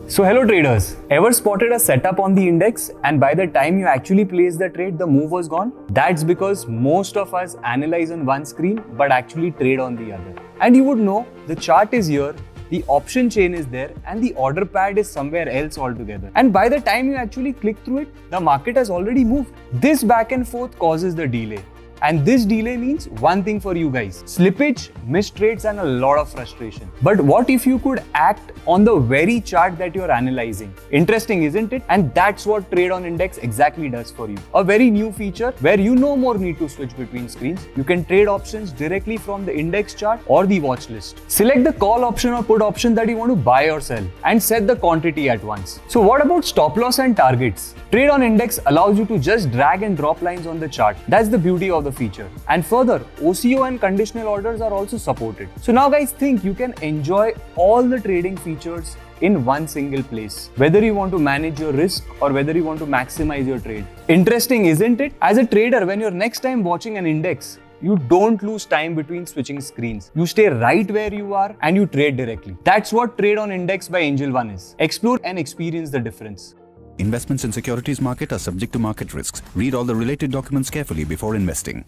So hello traders, ever spotted a setup on the index and by the time you actually place the trade, the move was gone? That's because most of us analyze on one screen but actually trade on the other. And you would know the chart is here, the option chain is there and the order pad is somewhere else altogether. And by the time you actually click through it, the market has already moved. This back and forth causes the delay. And this delay means one thing for you guys: slippage, missed trades and a lot of frustration. But what if you could act on the very chart that you're analyzing? Interesting, isn't it? And that's what Trade on Index exactly does for you. A very new feature where you no more need to switch between screens. You can trade options directly from the index chart or the watch list. Select the call option or put option that you want to buy or sell and set the quantity at once. So what about stop loss and targets? Trade on Index allows you to just drag and drop lines on the chart. That's the beauty of the feature. And further, OCO and conditional orders are also supported. So now guys, think you can enjoy all the trading features in one single place, whether you want to manage your risk or whether you want to maximize your trade. Interesting, isn't it? As a trader, when you're next time watching an index, you don't lose time between switching screens. You stay right where you are and you trade directly. That's what Trade on Index by Angel One is. Explore and experience the difference. Investments in securities market are subject to market risks. Read all the related documents carefully before investing.